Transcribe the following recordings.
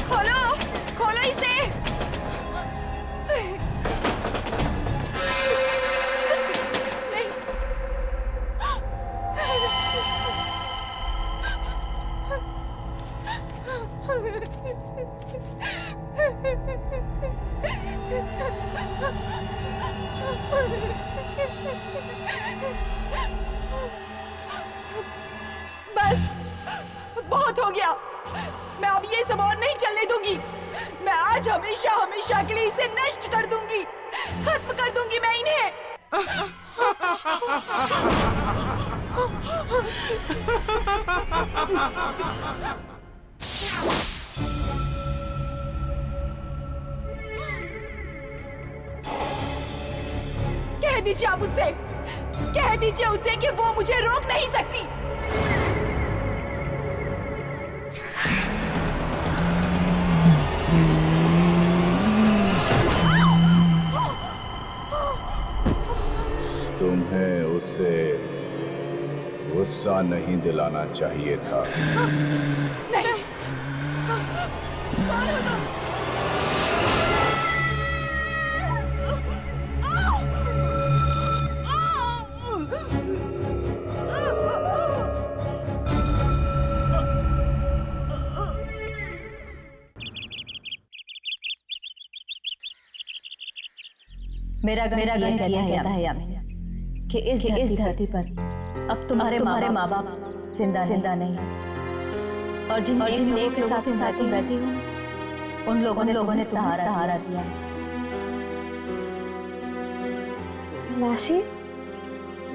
खोलो, खोलो इसे। नहीं। बस, बहुत हो गया। मैं अब ये सब और नहीं चलने दूंगी। मैं आज हमेशा हमेशा के लिए इसे नष्ट कर दूंगी, खत्म कर दूंगी मैं इन्हें। कह दीजिए आप उससे, कह दीजिए उसे कि वो मुझे रोक नहीं सकती। तुम्हें उसे गुस्सा नहीं दिलाना चाहिए था। नहीं। कौन हो तुम? मेरा घर किया है यामिनी कि इस धरती पर अब तुम्हारे माँ बाप जिंदा नहीं, और जिन लोगों के साथ बैठी हूँ उन लोगों ने सहारा दिया। मासी,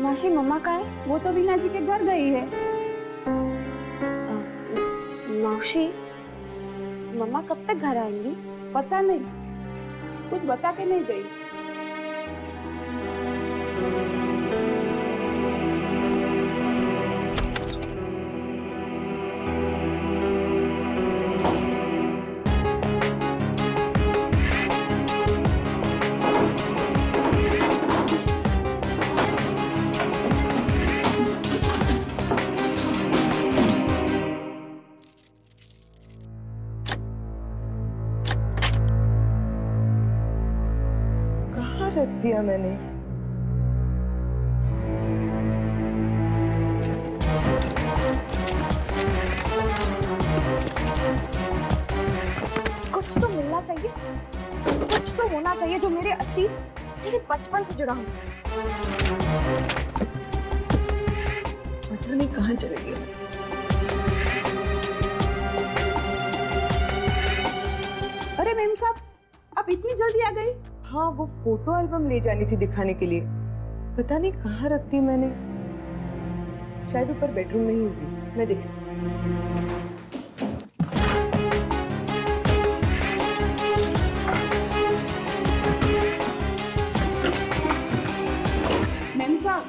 मासी मम्मा कहाँ है? वो तो वीना जी के घर गई है। मौसी, मम्मा कब तक घर आएंगी? पता नहीं, कुछ बता के नहीं गई। रख दिया मैंने। कुछ तो मिलना चाहिए, कुछ तो होना चाहिए जो मेरे अतीत, मेरे बचपन से जुड़ा हो। पता नहीं कहाँ चले गए। अरे मेम साहब, आप इतनी जल्दी आ गई? हाँ, वो फोटो एल्बम ले जानी थी दिखाने के लिए। पता नहीं कहाँ रख दी मैंने। शायद ऊपर बेडरूम में ही होगी, मैं देख। मेम साहब।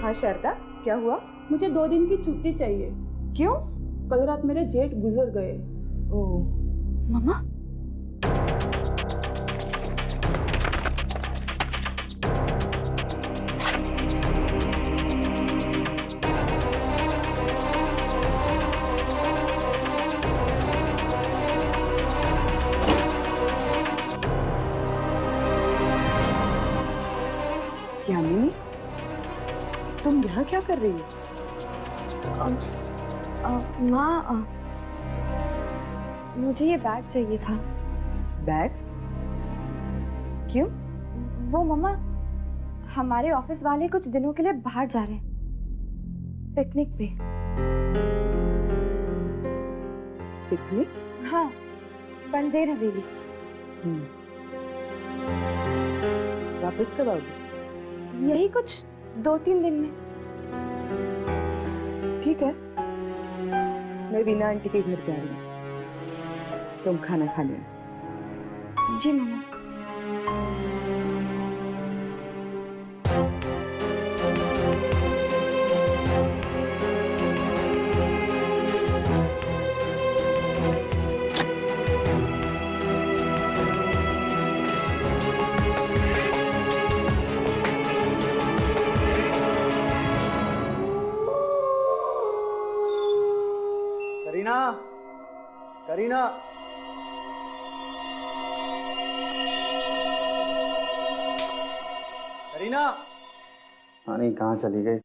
हाँ शारदा, क्या हुआ? मुझे 2 दिन की छुट्टी चाहिए। क्यों? कल रात मेरे जेठ गुजर गए। ओह। मम्मा, यामिनी, तुम यहाँ क्या कर रही हो? माँ, मुझे ये बैग चाहिए था। बैग? क्यों? वो मम्मा, हमारे ऑफिस वाले कुछ दिनों के लिए बाहर जा रहे हैं, पिकनिक पे। पिकनिक? हाँ, बंजेर हवेली। वापस कब आओगी? यही कुछ 2-3 दिन में। ठीक है, मैं वीना आंटी के घर जा रही हूँ, तुम खाना खा लेना। जी मम्मा। करीना, करीना, करीना। हाँ नहीं, कहाँ चली गई?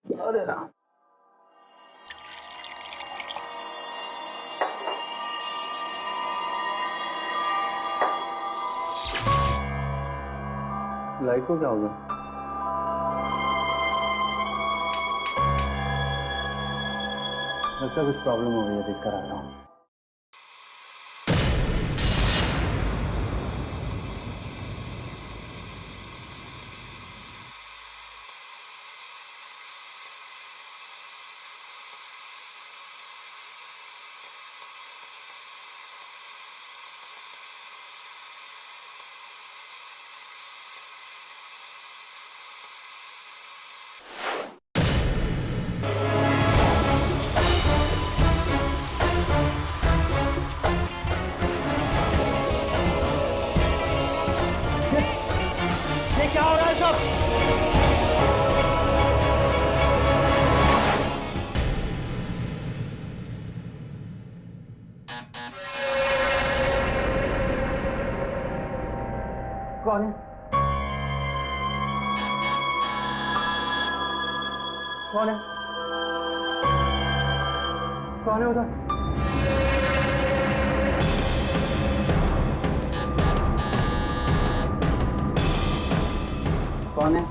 अरे राम। लाइट को क्या हो गया? लगता है कुछ प्रॉब्लम हो गई है, देख कर आ रहा हूँ। क्या हो रहा है सब? कौन है? कौन है? कौन है उधर? कौन है?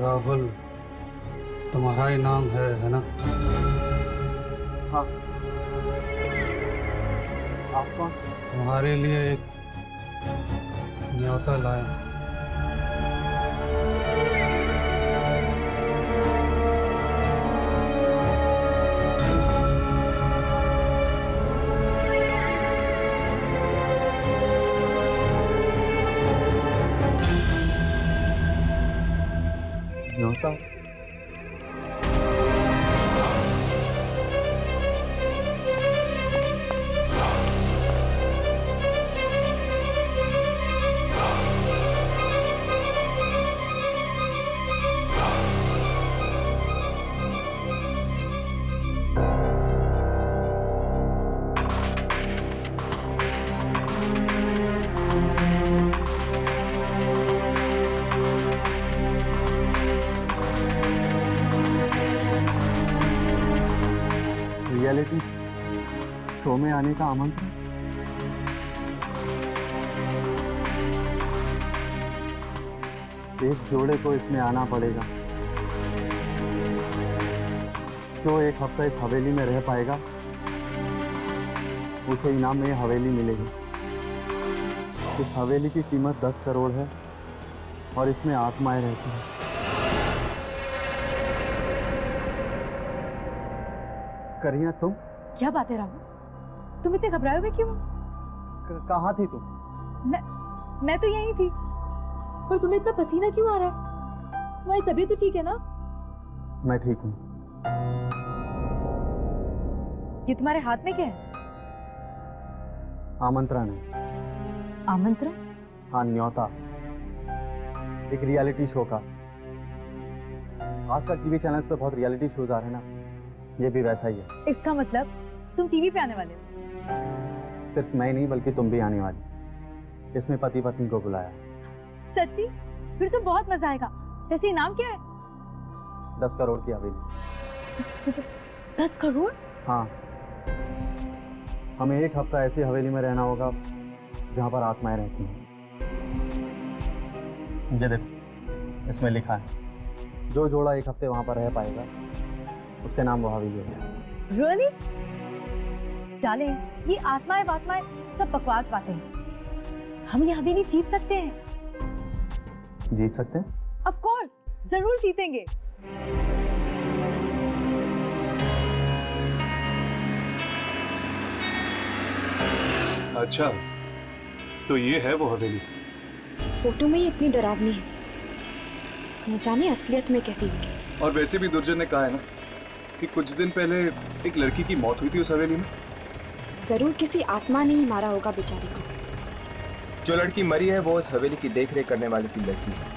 राहुल, तुम्हारा ही नाम है ना? हाँ। आप कौन? तुम्हारे लिए एक न्योता लाया। न्योता? रियलिटी शो में आने का आमंत्रण? एक जोड़े को इसमें आना पड़ेगा। जो एक हफ्ता इस हवेली में रह पाएगा उसे इनाम में यह हवेली मिलेगी। इस हवेली की कीमत 10 करोड़ है और इसमें आत्माएं रहती हैं। करीना, तुम? क्या बात है राहुल, तुम इतने घबराए हुए क्यों? कहाँ थी तुम? मैं तो यहीं थी। पर तुम्हें इतना पसीना क्यों आ रहा है? तुम्हारी तबीयत तो ठीक है ना? मैं ठीक हूँ। ये तुम्हारे हाथ में क्या है? आमंत्रण है। आमंत्रण? हाँ, न्योता। एक रियलिटी शो का। आजकल टीवी चैनल्स पे बहुत रियलिटी शोज आ रहे हैं ना, ये भी वैसा ही है। इसका मतलब तुम टीवी पे आने वाले हो? सिर्फ मैं नहीं बल्कि तुम भी आने वाली। इसमें पति पत्नी को बुलाया। सच्ची? फिर तो बहुत मजा आएगा। वैसे इनाम क्या है? 10 करोड़ की हवेली। 10 करोड़? हाँ, हमें एक हफ्ता ऐसी हवेली में रहना होगा जहाँ पर आत्माएं रहती हैं। ये देखो, इसमें लिखा है जो जोड़ा एक हफ्ते वहाँ पर रह पाएगा उसके नाम वो हवेली हो जाए। Really? डार्लिंग, ये आत्माएं वात्माएं सब बकवास बातें हैं। हम ये हवेली जीत सकते हैं। जीत सकते हैं? Of course, जरूर जीतेंगे। अच्छा, तो ये है वो हवेली। फोटो में ही इतनी डरावनी है, न जाने असलियत में कैसी होगी। और वैसे भी दुर्जन ने कहा है ना कि कुछ दिन पहले एक लड़की की मौत हुई थी उस हवेली में? जरूर किसी आत्मा ने ही मारा होगा बेचारी को। जो लड़की मरी है वो उस हवेली की देखरेख करने वाली की लड़की है।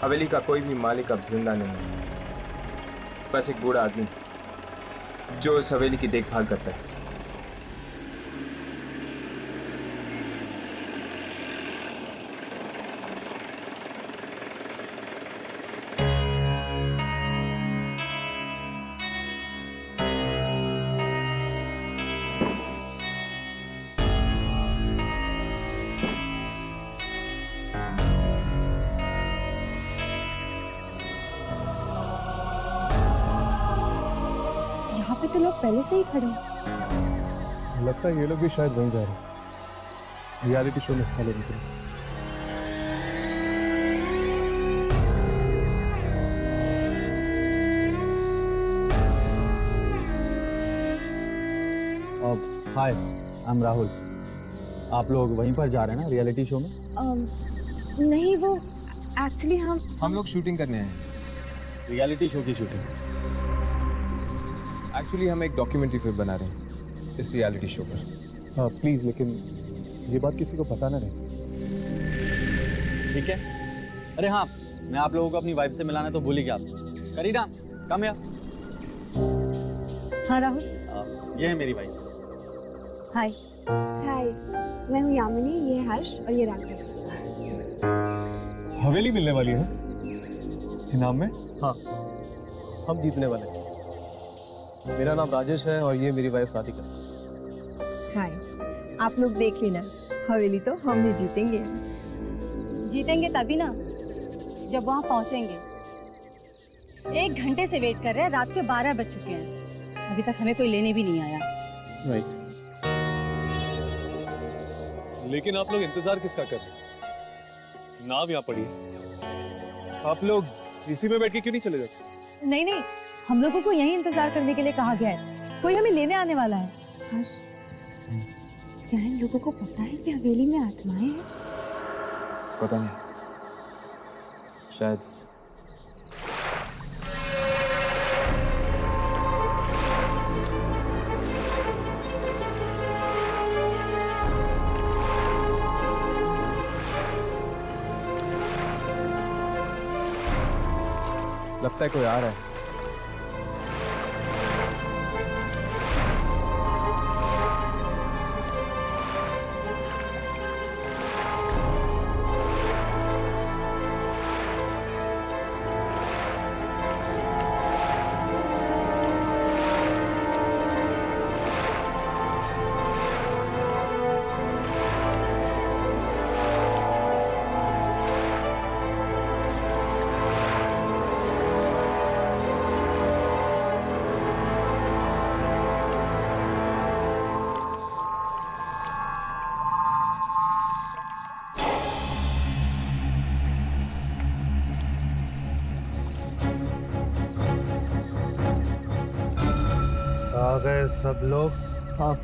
हवेली का कोई भी मालिक अब जिंदा नहीं है, बस एक बूढ़ा आदमी जो उस हवेली की देखभाल करता है। यहाँ पे तो लोग पहले से ही खड़े हैं। लगता है ये लोग भी शायद वहीं जा रहे हैं, रियलिटी शो में हिस्सा लेने के लिए। अब हाय, आई एम राहुल। आप लोग वहीं पर जा रहे हैं ना रियलिटी शो में? नहीं, वो एक्चुअली हम लोग शूटिंग करने आए हैं। रियलिटी शो की शूटिंग? एक्चुअली हम एक डॉक्यूमेंट्री फिल्म बना रहे हैं इस रियलिटी शो पर। हाँ प्लीज़, लेकिन ये बात किसी को पता ना रहे, ठीक है? अरे हाँ, मैं आप लोगों को अपनी वाइफ से मिलाना तो भूल ही गया। करीना, कम या। हाँ राहुल। ये है मेरी वाइफ। हाय। हाय, मैं हूँ यामिनी, ये है हर्ष और ये राघव। हवेली मिलने वाली है इनाम में? हाँ, हम जीतने वाले हैं। मेरा नाम राजेश है और ये मेरी वाइफ राधिका। हाय, आप लोग देख लेना, हवेली तो हम ही जीतेंगे। जीतेंगे तभी ना जब वहाँ पहुँचेंगे। 1 घंटे से वेट कर रहे हैं, रात के 12 बज चुके हैं, अभी तक हमें कोई लेने भी नहीं आया। नहीं, लेकिन आप लोग इंतजार किसका कर रहे हैं? नाव यहाँ पड़ी है, आप लोग इसी में बैठ के क्यों नहीं चले जाते? नहीं नहीं, हम लोगों को यहीं इंतजार करने के लिए कहा गया है, कोई हमें लेने आने वाला है। हर्ष, क्या इन लोगों को पता है कि हवेली में आत्माएं हैं? पता नहीं, शायद। लगता है कोई आ रहा है। आ गए सब लोग? हाँ,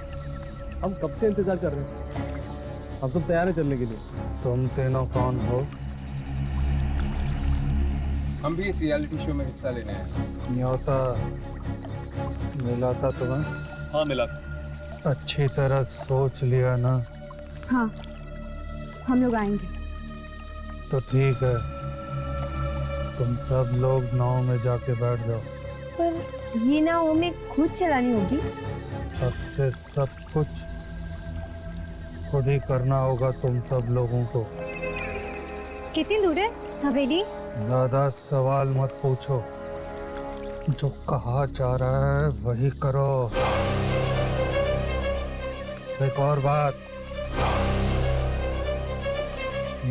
हम कब से इंतजार कर रहे हैं। हम तो तैयार हैं चलने के लिए। तुम तीनों कौन हो? हम भी इस रियलिटी शो में हिस्सा लेने आए। न्योता मिला था तुम्हें? हाँ मिला। अच्छी तरह सोच लिया ना? हाँ, हम लोग आएंगे। तो ठीक है, तुम सब लोग नाव में जाके बैठ जाओ। पर ये नाव हमें खुद चलानी होगी? अब से सब कुछ खुद ही करना होगा तुम सब लोगों को। कितनी दूर है हवेली? ज्यादा सवाल मत पूछो, जो कहा जा रहा है वही करो। एक और बात,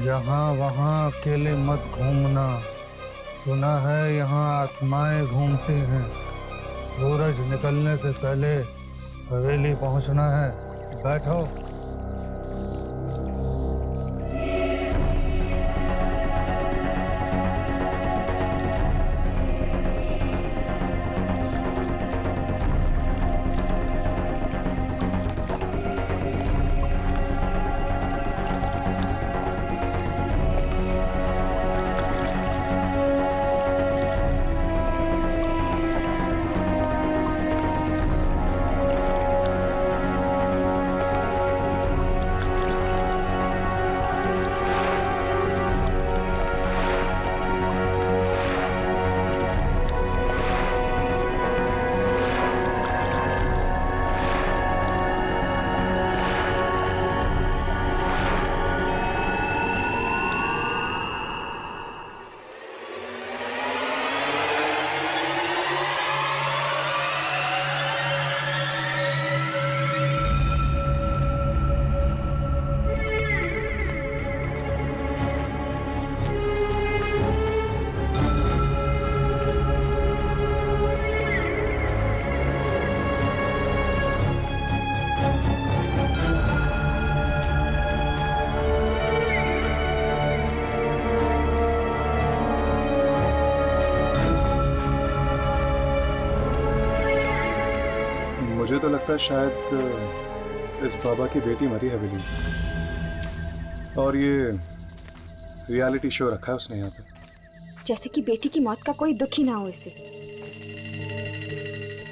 यहाँ वहाँ अकेले मत घूमना। सुना है यहाँ आत्माएं घूमती हैं। सूरज निकलने से पहले हवेली पहुँचना है। बैठो। मुझे तो लगता है शायद इस बाबा की बेटी मरी हवेली में और ये रियलिटी शो रखा है उसने यहाँ पे। जैसे कि बेटी की मौत का कोई दुख ही ना हो इसे।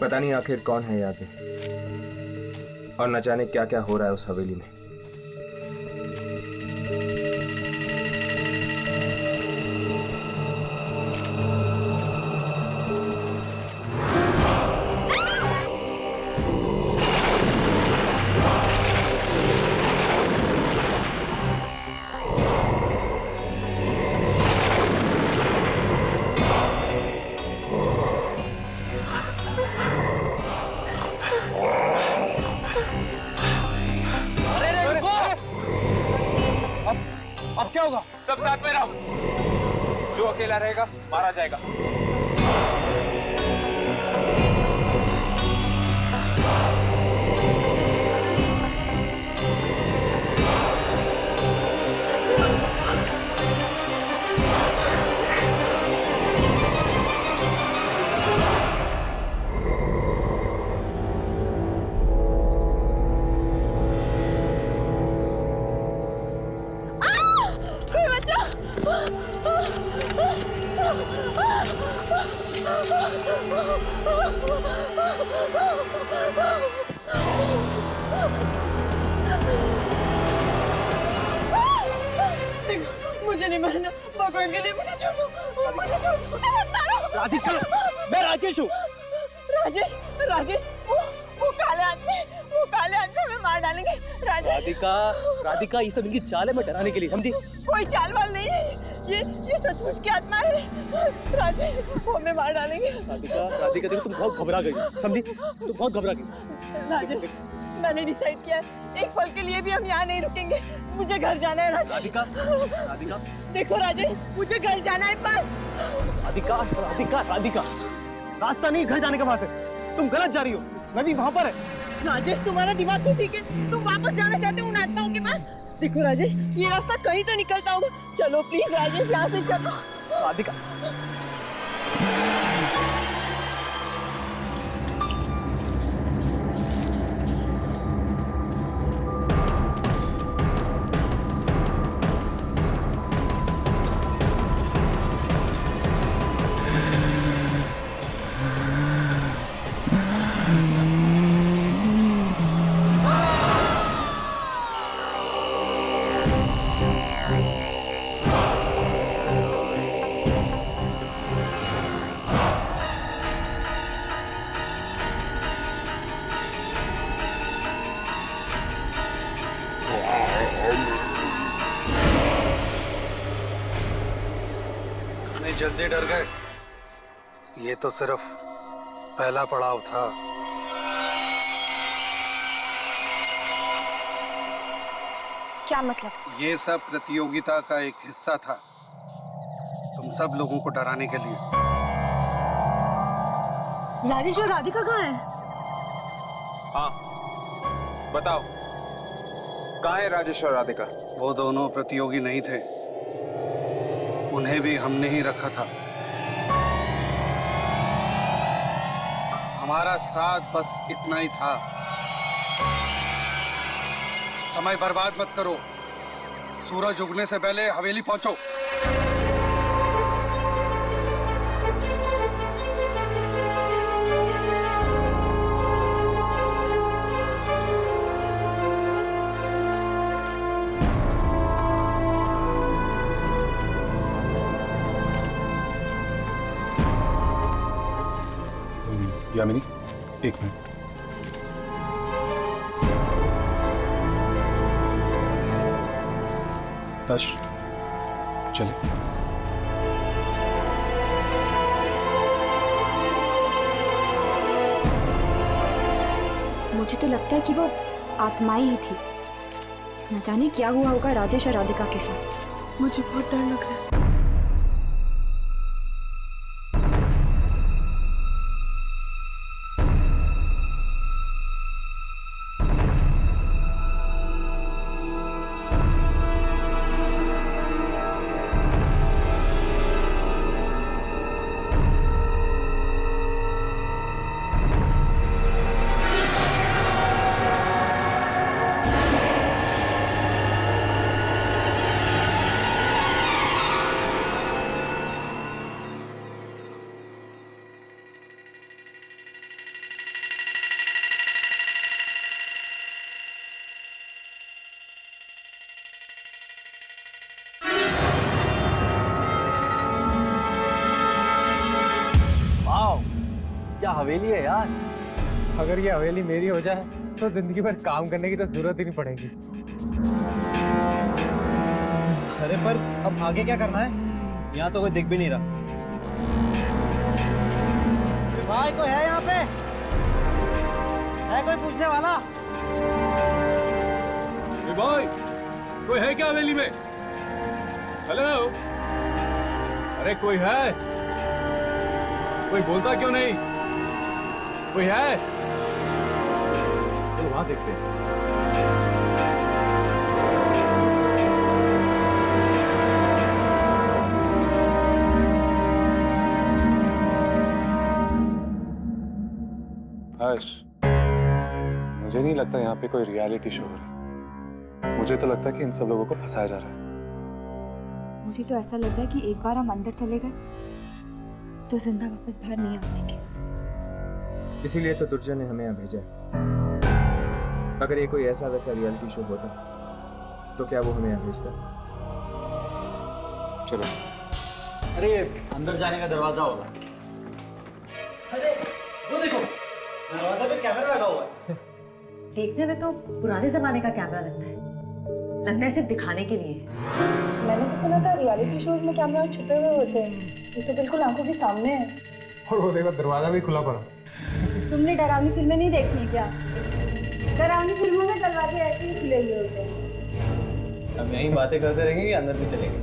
पता नहीं आखिर कौन है यहाँ पे और न जाने क्या क्या हो रहा है उस हवेली में। अब क्या होगा? सब साथ में रहो, जो अकेला रहेगा मारा जाएगा। मुझे नहीं मारना, भगवान के लिए मुझे छोड़ दो, मुझे छोड़ दो, मुझे मत मारो। राधिका, मैं राजेश हूँ। राजेश, राजेश, वो काले आदमी हमें मार डालेंगे। राजेश। राधिका ये सब इनकी चाल है, मैं डराने के लिए, समझी? कोई चाल वाल नहीं है, ये सचमुच की आत्मा है। राजेश, वो हमें मार डालेंगे। राधिका देखो तुम बहुत घबरा गई, समझी? तुम बहुत घबरा गई। राजेश, मैंने डिसाइड किया है, एक पल के लिए भी हम यहाँ नहीं रुकेंगे। मुझे घर जाना है राजेश। राधिका देखो राजेश, मुझे घर जाना है बस। राधिका रास्ता नहीं घर जाने का वहां से, तुम गलत जा रही हो, नदी वहां पर है। राजेश, तुम्हारा दिमाग तो ठीक है, तुम वापस जाना चाहते हो उन आत्माओं के पास। देखो राजेश, ये रास्ता कहीं तो निकलता होगा। चलो प्लीज राजेश, यहाँ से चलो। राधिका जल्दी डर गए? ये तो सिर्फ पहला पड़ाव था। क्या मतलब? ये सब प्रतियोगिता का एक हिस्सा था, तुम सब लोगों को डराने के लिए। राजेश और राधिका कहाँ है? हाँ बताओ, कहाँ है राजेश और राधिका? वो दोनों प्रतियोगी नहीं थे, उन्हें भी हमने ही रखा था। हमारा साथ बस इतना ही था। समय बर्बाद मत करो, सूरज उगने से पहले हवेली पहुंचो। यामिनी, एक मिनट। हर्ष, चले। मुझे तो लगता है कि वो आत्माएं ही थी। न जाने क्या हुआ होगा राजेश और राधिका के साथ। मुझे बहुत डर लग रहा है। हवेली है यार। अगर ये हवेली मेरी हो जाए तो जिंदगी भर काम करने की तो जरूरत ही नहीं पड़ेगी। अरे पर अब आगे क्या करना है? यहाँ तो कोई दिख भी नहीं रहा। भाई कोई है यहाँ पे? है कोई पूछने वाला? भाई कोई है क्या हवेली में? हेलो, अरे कोई है? कोई बोलता क्यों नहीं? कोई है? तो वहां देखते हैं। हर्ष, मुझे नहीं लगता यहाँ पे कोई रियलिटी शो हो रहा है। मुझे तो लगता है कि इन सब लोगों को फंसाया जा रहा है। मुझे तो ऐसा लग रहा है कि एक बार हम अंदर चले गए तो जिंदा वापस बाहर नहीं आ पाएंगे। इसीलिए तो दुर्जन ने हमें यहाँ भेजा है। अगर ये कोई ऐसा वैसा रियलिटी शो होता तो क्या वो हमें यहाँ भेजता? चलो। अरे अंदर जाने का दरवाजा होगा। अरे वो देखो, दरवाजा पे कैमरा लगा हुआ है। देखने में तो पुराने जमाने का कैमरा लगता है। लगता है सिर्फ दिखाने के लिए। मैंने तो सुना था रियलिटी शोज में कैमरा छुपे हुए होते हैं। ये तो बिल्कुल आंखों के सामने है। और वो देखो दरवाजा भी खुला पड़ा। तुमने डरावनी फिल्में नहीं देखनी क्या? डरावनी फिल्मों में दरवाजे ऐसे ही खुले हुए होते हैं। अब यहीं बातें करते रहेंगे कि अंदर भी चलेंगे?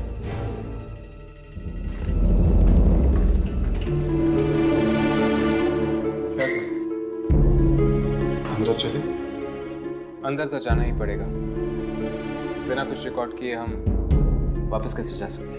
अंदर चले? अंदर तो जाना ही पड़ेगा। बिना कुछ रिकॉर्ड किए हम वापस कैसे जा सकते हैं?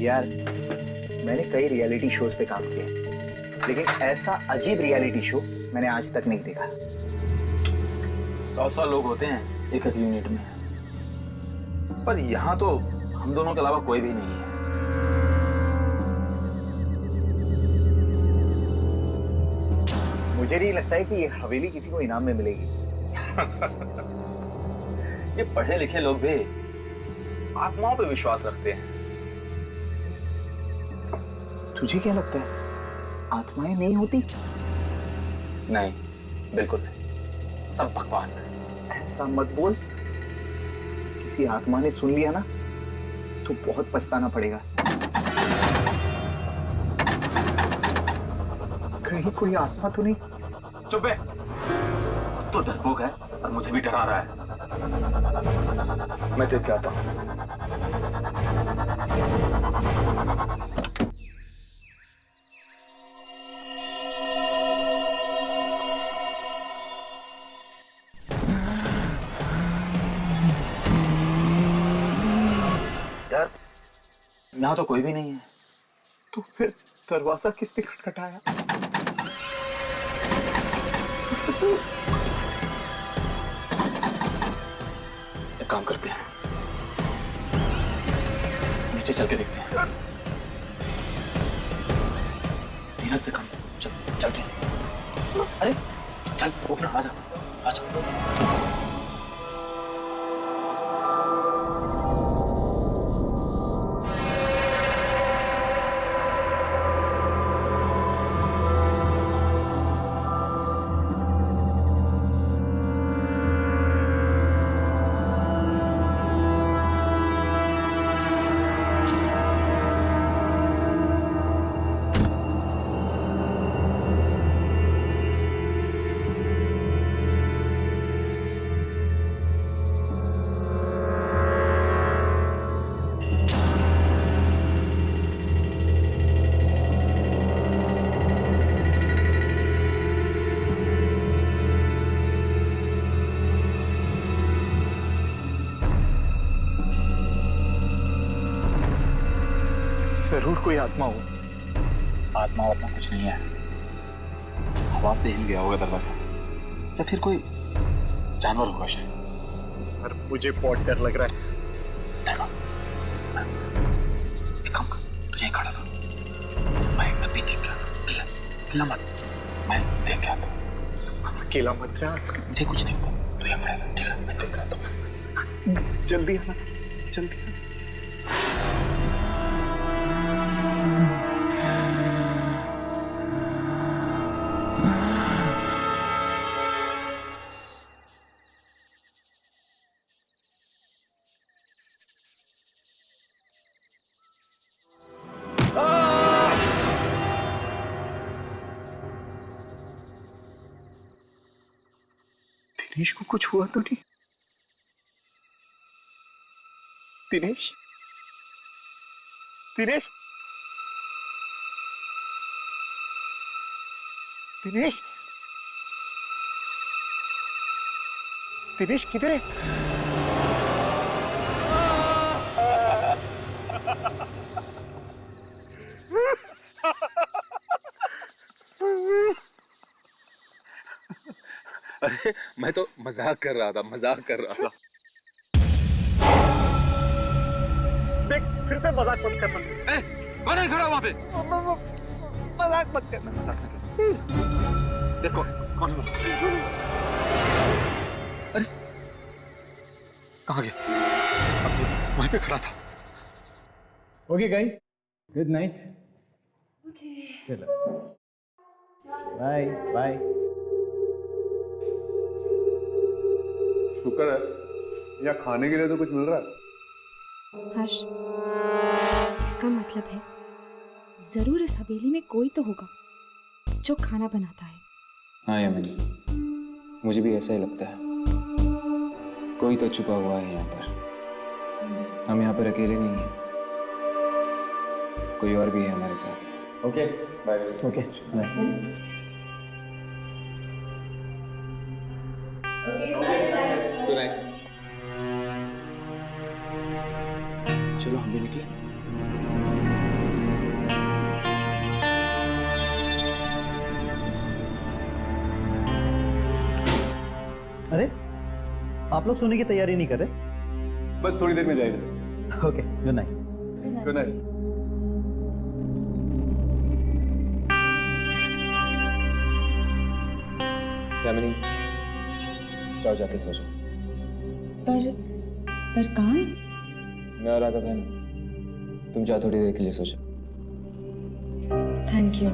यार मैंने कई रियलिटी शोज पे काम किया, लेकिन ऐसा अजीब रियलिटी शो मैंने आज तक नहीं देखा। 100 लोग होते हैं एक यूनिट में, पर यहाँ तो हम दोनों के अलावा कोई भी नहीं है। मुझे नहीं लगता है कि ये हवेली किसी को इनाम में मिलेगी। ये पढ़े लिखे लोग भी आत्माओं पे विश्वास रखते हैं। तुझे क्या लगता है आत्माएं नहीं होती? नहीं, बिल्कुल नहीं, सब बकवास है। ऐसा मत बोल। किसी आत्मा ने सुन लिया ना तो बहुत पछताना पड़ेगा। कहीं कोई आत्मा तो नहीं? चुप है, तो डरपोक है और मुझे भी डरा रहा है। मैं देख के आता हूं। यार यहाँ तो कोई भी नहीं है, तो फिर दरवाजा किसने खटखटाया? एक काम करते हैं, नीचे चल के देखते हैं। धीरज से काम, चल के। अरे चल, ओपनर आ जा। जरूर कोई आत्मा हो। आत्मा वात्मा कुछ नहीं है, हवा से हिल गया होगा दरवाजा, या फिर कोई जानवर होगा शायद। पर मुझे बहुत डर लग रहा है। देखो, एक काम कर, तुझे खड़ा रहो, मैं अभी देख के आता हूँ, ठीक है? हिलना मत, मैं देख के आता हूँ। अकेला मत जा, मुझे कुछ नहीं होगा, तू यहाँ खड़ा रह, ठीक है? मैं देख के आता हूँ। जल्दी आना, जल्दी आना। दिनेश को कुछ हुआ तो नहीं? दिनेश, दिनेश, दिनेश, दिनेश किधर है? अरे मैं तो मजाक कर रहा था, मजाक कर रहा था। देख, फिर से मजाक मत करना। कौन है खड़ा वहां पे? मजाक मत करना, मजाक मत करना। देखो कौन है? अरे कहाँ गया? वहीं पे खड़ा था। Okay guys, good night. चलो बाय बाय। शुक्र है या खाने के लिए तो कुछ मिल रहा है। हर्ष, इसका मतलब है जरूर इस हवेली में कोई तो होगा जो खाना बनाता है। हाँ यामिनी, मुझे भी ऐसा ही लगता है, कोई तो छुपा हुआ है यहाँ पर। हम यहाँ पर अकेले नहीं हैं, कोई और भी है हमारे साथ। Okay bye. Okay bye. Good night. चलो हम भी निकले। अरे आप लोग सोने की तैयारी नहीं कर रहे? बस थोड़ी देर में जाएंगे। Okay, good night. Good night. Yamini, जाओ जाके सो जाओ। पर कहाँ? मैं और राघव है ना, तुम जाओ थोड़ी देर के लिए सो जाओ। Thank you.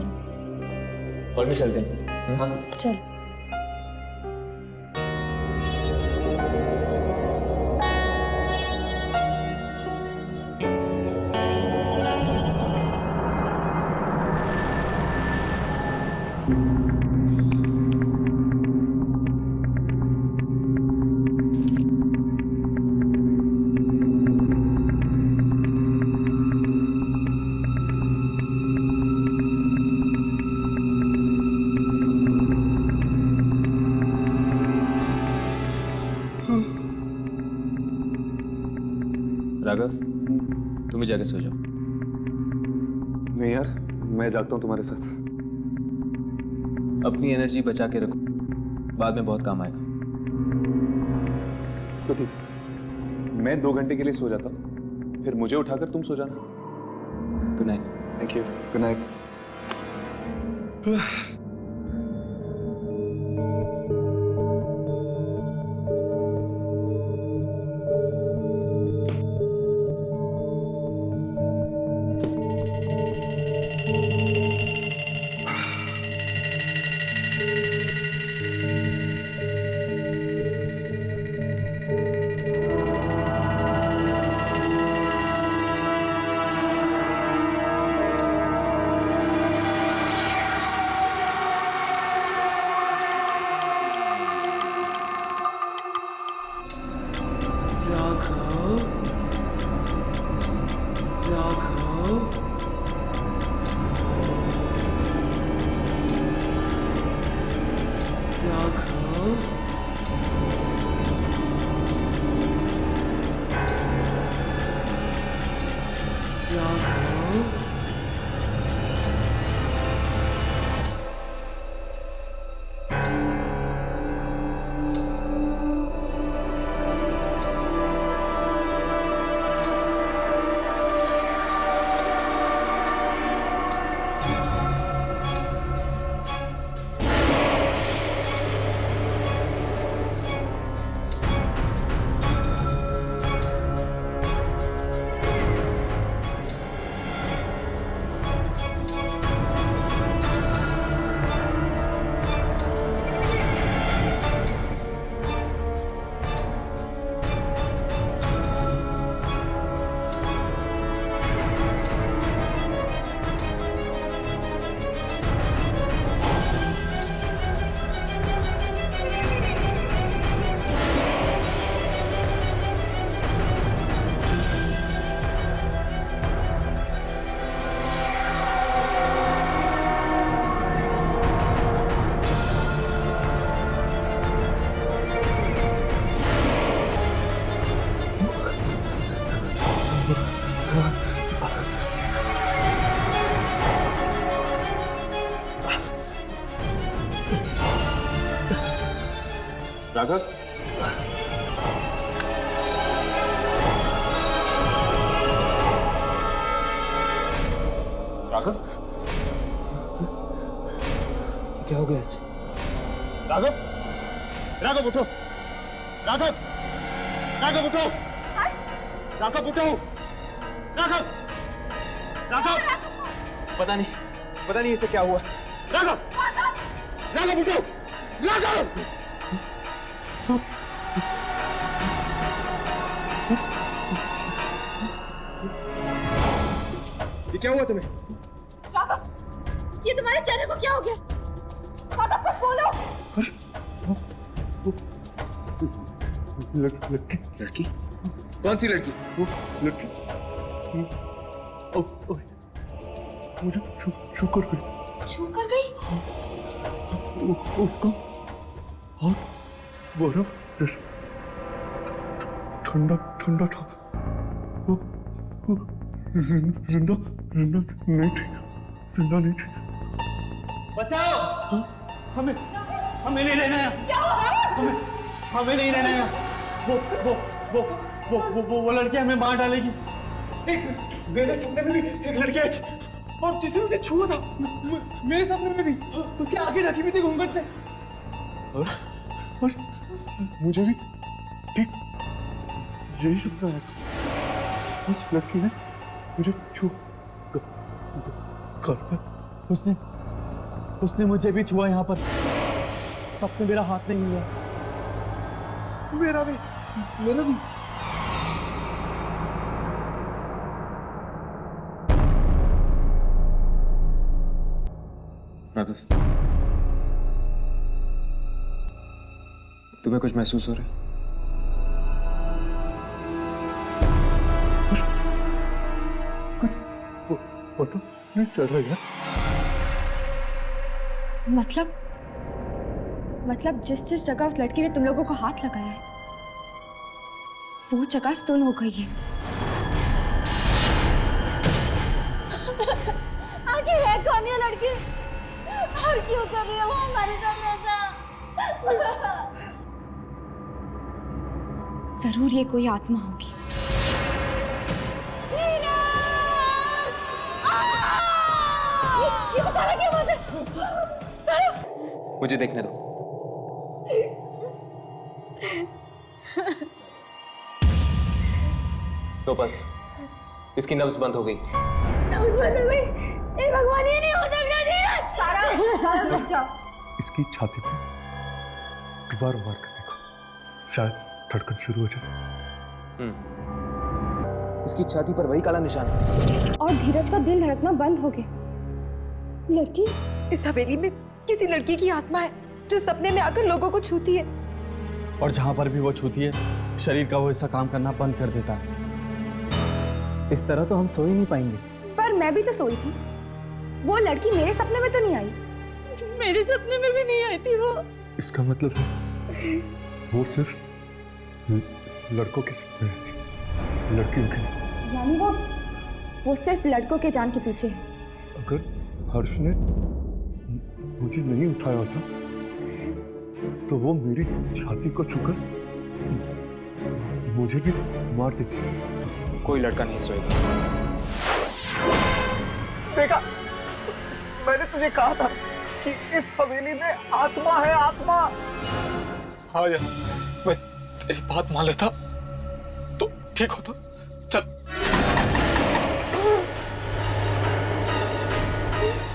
और भी चलते हैं। हाँ चल। राघव, तुम भी जाके सो जाओ। नहीं यार, मैं जागता हूँ तुम्हारे साथ। अपनी एनर्जी बचा के रखो, बाद में बहुत काम आएगा। तो ठीक, मैं 2 घंटे के लिए सो जाता हूँ, फिर मुझे उठाकर तुम सो जाना। Good night. Thank you. Good night. Raghav, Raghav, क्या हो गया ऐसे? राघव, राघव उठो, राघव, राघव उठो, राघव उठो, राघव, राघव, पता नहीं इसे क्या हुआ। राघव, राघव उठो, राघव। ये क्या हुआ तुम्हें? राघव, ये तुम्हारे चेहरे को क्या हो गया? राघव कुछ बोलो। लड़की? कौन सी लड़की? वो लड़की मुझे छू कर गई। छू कर गई? उसका हाथ बड़ा ठंडा ठंडा था। वो जिंदा नहीं थी। बचाओ! हमें नहीं रहना है। हमें नहीं रहना है। वो लड़की हमें मार डालेगी। मेरे सामने में भी एक लड़की आई और जिसने मुझे छुआ था, मेरे सामने में भी उसके आगे रखी हुई थी घूंघट से। और मुझे भी ठीक यही सपना आया था। उस लड़की ने मुझे छू उसने मुझे भी छुआ यहाँ पर। तब से मेरा हाथ नहीं हुआ। मेरा भी। राघव, तुम्हें कुछ महसूस हो रहा है? पता नहीं चल रहा है। मतलब जिस जगह उस लड़की ने तुम लोगों को हाथ लगाया है, वो जगह सुन हो गई है। आखिर है कौन ये लड़की और क्यों कर रही है वो हमारे साथ ऐसा? जरूर ये कोई आत्मा होगी। ये तो सारा क्या बात है? सारा मुझे देखने दो। No pulse. इसकी नब्ज बंद हो गई। नब्ज बंद हो गई? ए भगवान, ये नहीं हो सकता। धीरज, सारा रुक जाओ। इसकी छाती पे दोबारा मार कर देखो, शायद धड़कन शुरू हो जाए। इसकी छाती पर वही काला निशान है। और धीरज का दिल धड़कना बंद हो गया। लड़की? इस हवेली में किसी लड़की की आत्मा है जो सपने में आकर लोगों को छूती है। और जहां पर भी वो छूती है, शरीर का वो ऐसा काम करना बंद कर देता है। इस तरह तो हम सो ही नहीं पाएंगे। पर मैं भी तो सोई थी। वो लड़की मेरे सपने में तो नहीं आई। मेरे सपने में भी नहीं आई थी वो। इसका मतलब है वो सिर्फ लड़कों के सपने रहती, लड़कियों के नहीं। यानी वो सिर्फ लड़कों के जान के पीछे है। अगर हर्ष ने मुझे नहीं उठाया होता तो वो मेरी छाती को छूकर मुझे भी मार देती। कोई लड़का नहीं सोएगा। देखा, मैंने तुझे कहा था कि इस हवेली में आत्मा है, आत्मा। हाँ यार, मैं तेरी बात मान लेता तो ठीक होता। चल।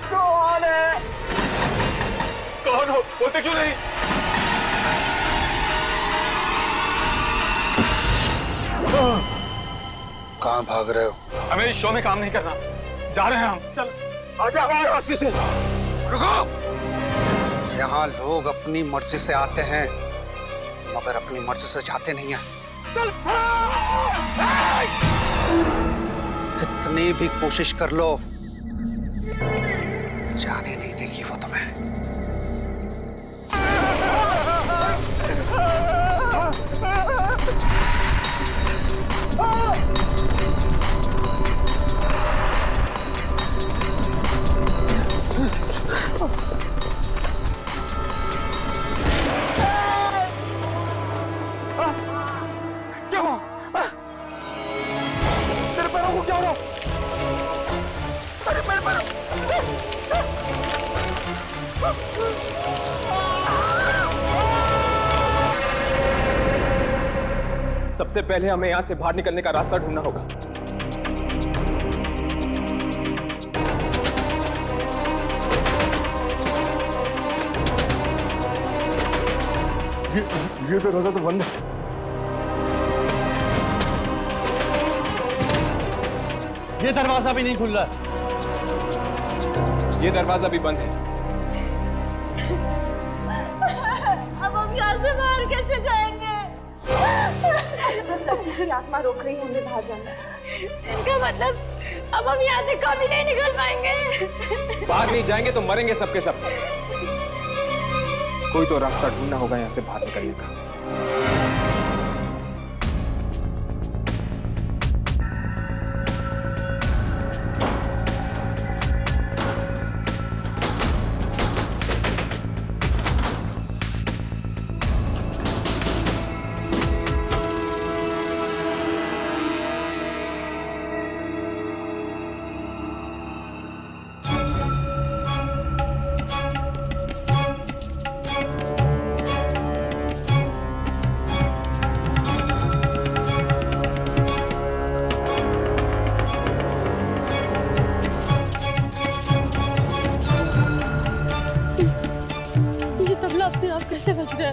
कौन है? कौन हो? बोलते क्यों नहीं? कहाँ भाग रहे हो? हमें इस शो में काम नहीं करना। जा रहे हैं हम। चल, आजा हमारे रास्ते से। रुको! यहाँ लोग अपनी मर्जी से आते हैं मगर अपनी मर्जी से जाते नहीं हैं। चल। कितनी भी कोशिश कर लो, जाने नहीं देगी वो तुम्हें। सबसे पहले हमें यहां से बाहर निकलने का रास्ता ढूंढना होगा। ये दरवाजा तो बंद है। ये दरवाजा भी नहीं खुल रहा। ये दरवाजा भी बंद है। अब हम यहाँ से बाहर कैसे जाएंगे? बस लगती है कि आत्मा रोक रही है हमें बाहर जाने। इनका मतलब अब हम यहाँ से कभी नहीं निकल पाएंगे। बाहर नहीं जाएंगे तो मरेंगे सबके सब। कोई तो रास्ता ढूंढना होगा यहाँ से बाहर निकलने का। अपने आप कैसे बच रहा है?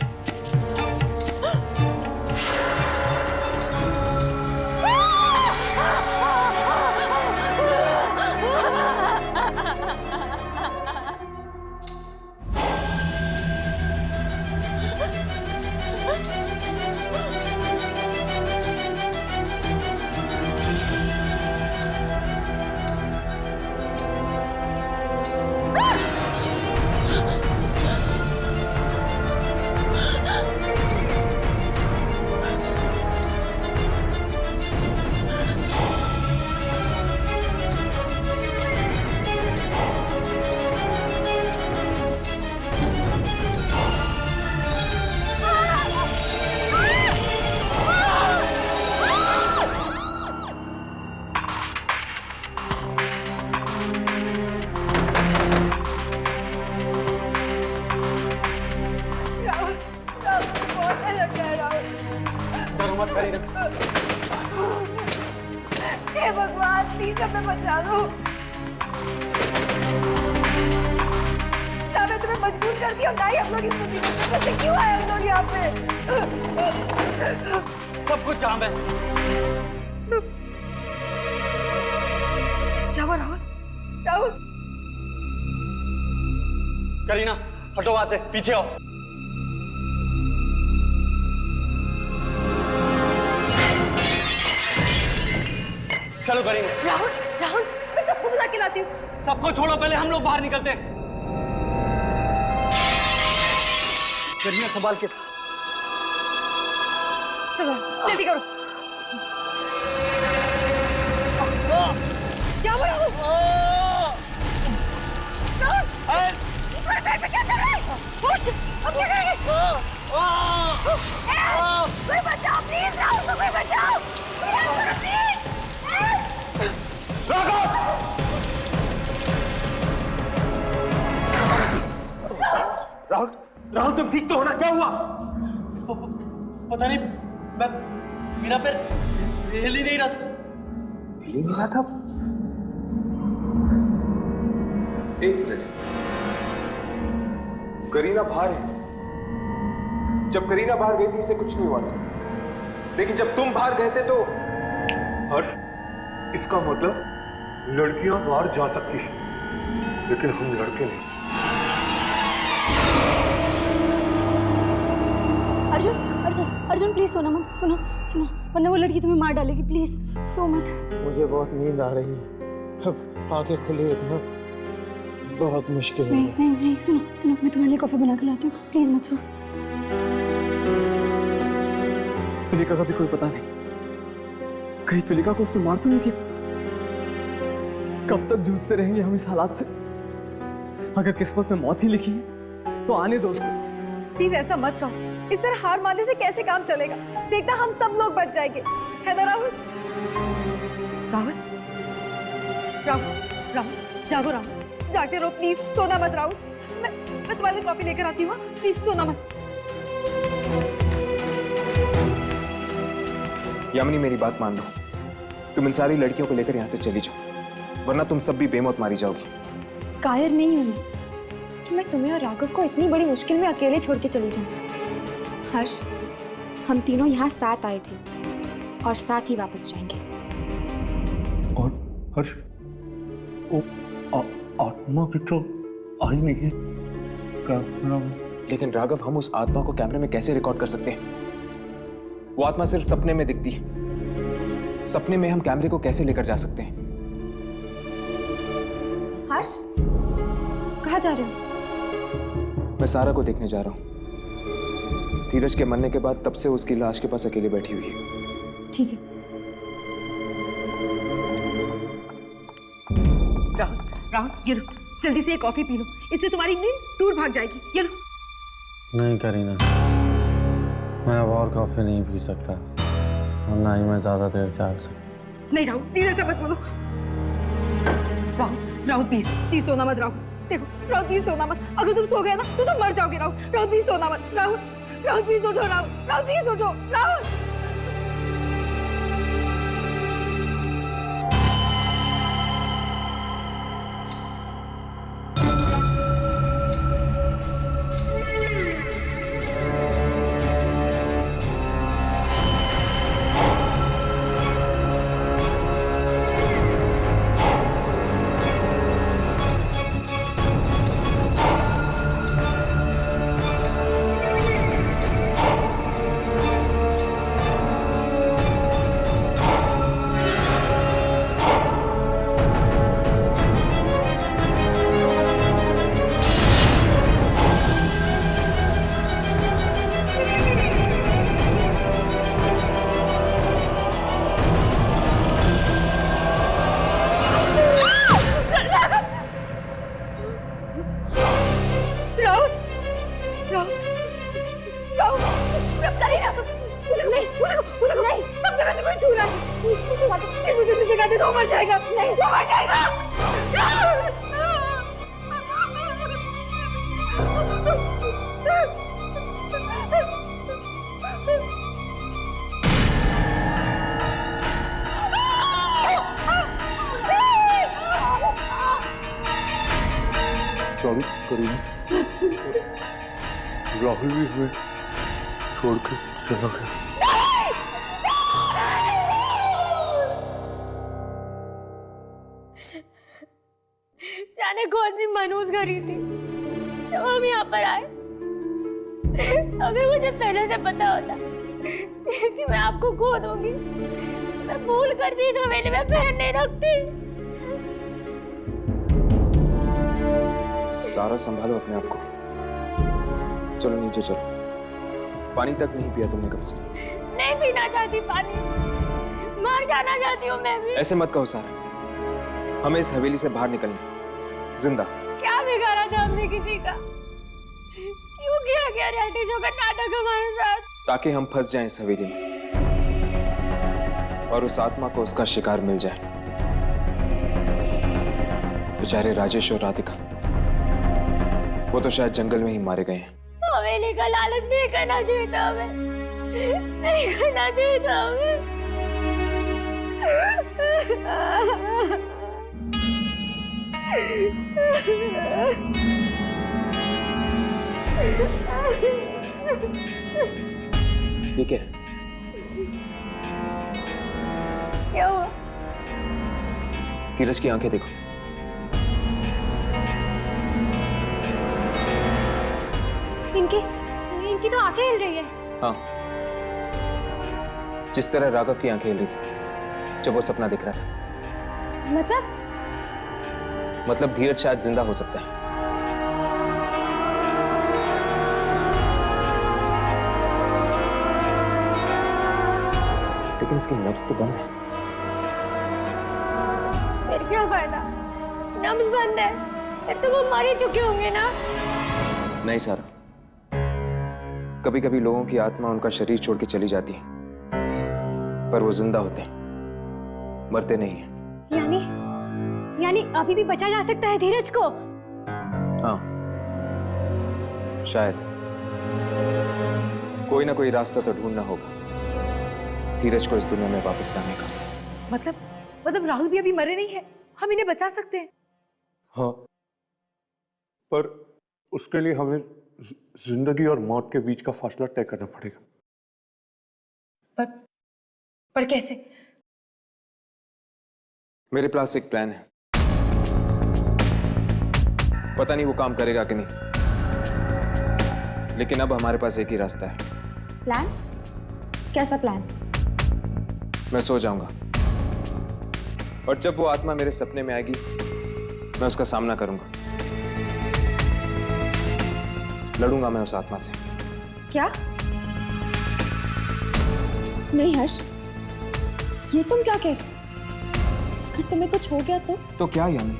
हे भगवान प्लीज हमें बचा लो। ना मैं तुम्हें मजबूर कर दिया, ना ही हम लोग इस मुसीबत में फंसे। क्यों आए हम लोग यहाँ पे? सब कुछ जाम है। क्या हुआ राहुल? राहुल करीना हटो वहां से, पीछे आओ। चलो करीना। राहुल राहुल मैं सबको बुला के लाती हूँ। सबको छोड़ो, पहले हम लोग बाहर निकलते हैं। करीना संभाल के। चलो जल्दी करो। क्या हुआ राहुल? राहुल इस पैर पे क्या कर रहा है? उठ, अब क्या करेंगे? कोई बचाओ प्लीज, राहुल को कोई बचाओ प्लीज। राहुल राहुल तुम ठीक तो हो ना? क्या हुआ? पता नहीं, मैं मेरा पैर हिल ही नहीं रहा था। हिल ही नहीं रहा था? एक मिनट, करीना बाहर है। जब करीना बाहर गई थी इसे कुछ नहीं हुआ था, लेकिन जब तुम बाहर गए थे तो। हर्ष, इसका मतलब लड़कियां बाहर जा सकती हैं, लेकिन हम लड़के नहीं। अर्जुन अर्जुन अर्जुन प्लीज सोना मत, सुनो सुनो, वरना वो लड़की तुम्हें मार डालेगी। प्लीज सो मत। मुझे बहुत नींद आ रही है, अब आंखें खुली रखना बहुत मुश्किल है। नहीं नहीं नहीं, सुनो सुनो, मैं तुम्हारे लिए कॉफी बना के लाती हूँ। प्लीज मत सो। तुलिका का भी कोई पता नहीं, कहीं तुलिका को उसने मार तो नहीं दिया? कब तक जूझते रहेंगे हम इस हालात से? अगर किस्मत में मौत ही लिखी है तो आने दो उसको। प्लीज ऐसा मत कहो, इस तरह हार मानने से कैसे काम चलेगा? देखना हम सब लोग बच जाएंगे, है ना राहुल? राहुल राहुल राहुल जागो राहुल, जागते रहो प्लीज, सोना मत राहुल। मैं तुम्हारे लिए कॉफी लेकर आती हूँ, प्लीज सोना मत। यामिनी मेरी बात मान लो, तुम इन सारी लड़कियों को लेकर यहाँ से चली जाओ, वरना तुम सब भी बेमौत मारी जाओगी। कायर नहीं हूँ मैं कि मैं तुम्हें और राघव को इतनी बड़ी मुश्किल में अकेले छोड़ के चली जाऊँ। हर्ष, हम तीनों यहाँ साथ आए थे और साथ ही वापस जाएंगे। और हर्ष, वो आत्मा भी तो आई नहीं है कैमरा में। लेकिन राघव, हम उस आत्मा को कैमरे में कैसे रिकॉर्ड कर सकते हैं? वो आत्मा सिर्फ सपने में दिखती है। सपने में हम कैमरे को कैसे लेकर जा सकते हैं? हर्ष, कहाँ जा रहे हो? मैं सारा को देखने जा रहा हूँ। धीरज के मरने के बाद तब से उसकी लाश के पास अकेले बैठी हुई है। ठीक है। राहुल, ये लो, जल्दी से ये कॉफी पी लो, इससे तुम्हारी नींद दूर भाग जाएगी। ये लो। नहीं करीना, मैं अब और कॉफी नहीं पी सकता और ना ही मैं ज्यादा देर जाग सकता। नहीं राहुल, प्लीज ऐसा मत बोलो। राहुल प्लीज सोना मत। राहुल देखो, राहुल प्लीज सोना मत। अगर तुम सो गए ना तो तुम मर जाओगे। राहुल प्लीज सोना मत। राहुल प्लीज उठो। राहुल प्लीज उठो। राहुल सॉरी करीना, राहुल भी हमें छोड़ के चला गया। जाने कौन सी मनहूस घड़ी थी जब हम यहाँ पर आए। अगर मुझे पहले से पता होता कि मैं आपको खो दूंगी, मैं भूल कर भी इस हवेली में पैर नहीं रखती। सारा संभालो अपने आप को। चलो नीचे चलो। पानी तक नहीं पिया तुमने कब से? नहीं पीना चाहती पानी, मर जाना चाहती हूँ मैं भी। ऐसे मत कहो सारा, हमें इस हवेली से बाहर निकलना जिंदा। क्या बिगाड़ा था हमने किसी का? क्यों किया गया रियलिटी शो का नाटक हमारे साथ? ताकि हम फंस जाएं इस हवेली में और उस आत्मा को उसका शिकार मिल जाए। बेचारे राजेश और राधिका, वो तो शायद जंगल में ही मारे गए हैं। हवेली का लालच नहीं करना चाहिए था हमें, नहीं करना चाहिए था हमें। ये क्या है? क्या हुआ? धीरज की आंखें देखो। इनकी तो आंखें हिल रही है। हाँ, जिस तरह राघव की आंखें हिल रही थी जब वो सपना दिख रहा था। मतलब धीरज शायद जिंदा हो सकता है। लेकिन इसकी नब्ज तो बंद है। फिर क्या फायदा? नब्ज बंद है, फिर तो वो मर ही चुके होंगे ना। नहीं सारा, कभी कभी लोगों की आत्मा उनका शरीर छोड़ के चली जाती है, पर वो जिंदा होते हैं, मरते नहीं हैं। यानी अभी भी बचा जा सकता है धीरज को? हाँ, शायद कोई ना कोई रास्ता तो ढूंढना होगा। धीरज को इस दुनिया में वापस लाने का। मतलब राहुल भी अभी मरे नहीं है, हम इन्हें बचा सकते हैं। हाँ, पर उसके लिए हमें जिंदगी और मौत के बीच का फासला तय करना पड़ेगा। पर कैसे? मेरे पास एक प्लान है, पता नहीं वो काम करेगा कि नहीं, लेकिन अब हमारे पास एक ही रास्ता है। प्लान? कैसा प्लान? मैं सो जाऊंगा और जब वो आत्मा मेरे सपने में आएगी मैं उसका सामना करूंगा, लड़ूंगा मैं उस आत्मा से। क्या? नहीं हर्ष, ये तुम क्या कह? अगर तुम्हें कुछ हो गया तो क्या यानी?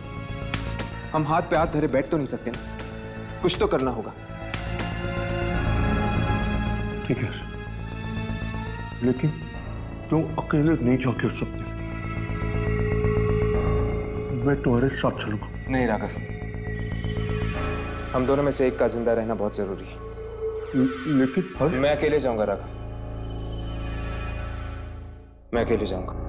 हम हाथ पे हाथ धरे बैठ तो नहीं सकते ना, कुछ तो करना होगा। ठीक है, लेकिन तुम अकेले नहीं जाके उस सपने में, मैं तुम्हारे साथ चलूंगा। नहीं राघव, हम दोनों में से एक का जिंदा रहना बहुत जरूरी है। लेकिन हर्ष, मैं अकेले जाऊंगा राघव, मैं अकेले जाऊंगा।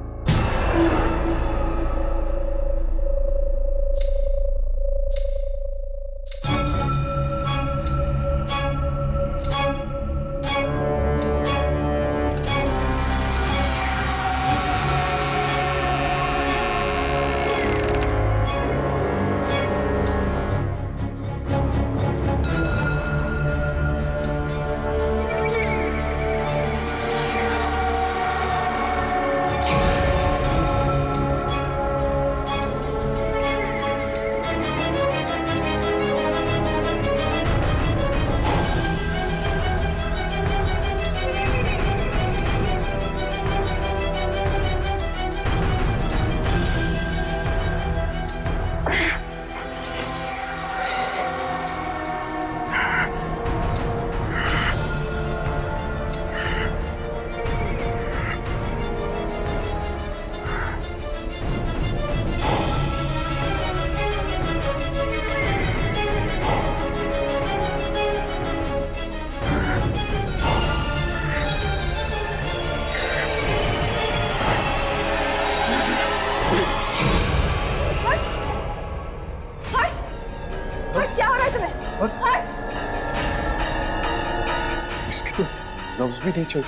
नब्ज भी नहीं चल।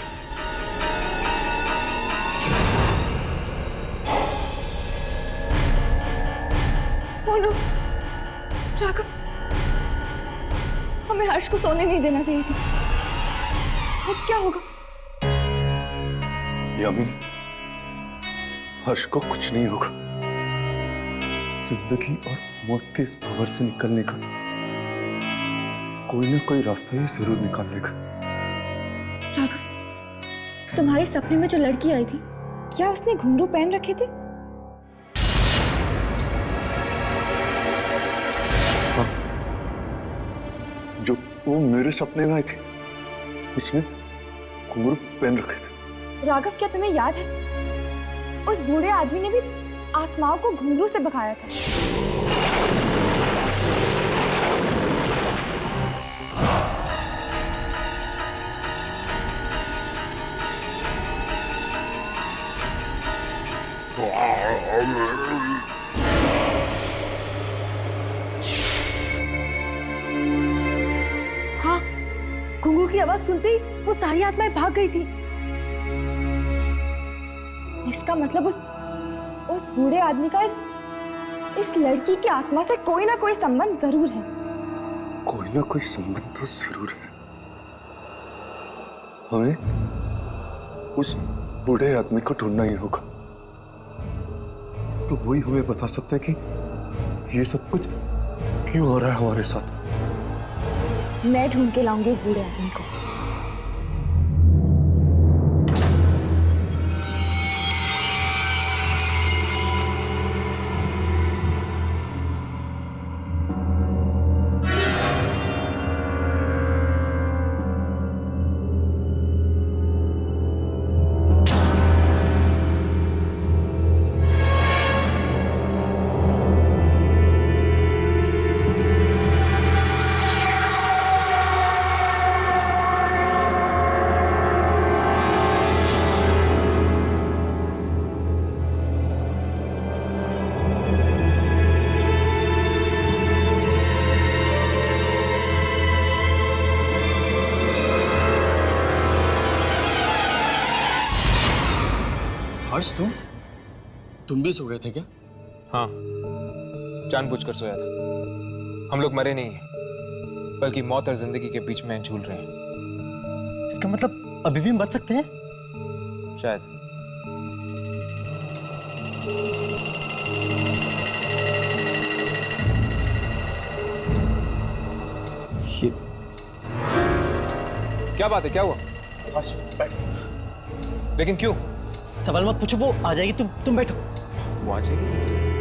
बोलो राघव, हमें हर्ष को सोने नहीं देना चाहिए था। अब क्या होगा? यामिनी, हर्ष को कुछ नहीं होगा। जिंदगी और मौत के इस भंवर से निकलने का कोई ना कोई रास्ता ही जरूर निकाल लेगा। राघव, तुम्हारे सपने में जो लड़की आई थी, क्या उसने घुंघरू पहन रखे थे? हाँ, जो वो मेरे सपने में आई थी, उसने घुंघरू पहन रखे थे। राघव, क्या तुम्हें याद है उस बूढ़े आदमी ने भी आत्माओं को घुंघरू से भगाया था? हाँ, घुंघरू की आवाज सुनते ही वो सारी आत्माएं भाग गई थी। इसका मतलब उस बूढ़े आदमी का इस लड़की की आत्मा से कोई ना कोई संबंध जरूर है। कोई ना कोई संबंध तो जरूर है। हमें उस बूढ़े आदमी को ढूंढना ही होगा, तो वही हमें बता सकते हैं कि ये सब कुछ क्यों हो रहा है हमारे साथ। मैं ढूंढ के लाऊंगी उस बूढ़े आदमी को। हर्ष तुम भी सो गए थे क्या? हाँ, जानबूझकर सोया था। हम लोग मरे नहीं हैं, बल्कि मौत और जिंदगी के बीच में झूल रहे हैं। इसका मतलब अभी भी हम बच सकते हैं? शायद। ये क्या बात है, क्या हुआ? हर्ष बैठ। लेकिन क्यों? सवाल मत पूछो, वो आ जाएगी। तुम बैठो। वो आ जाएगी?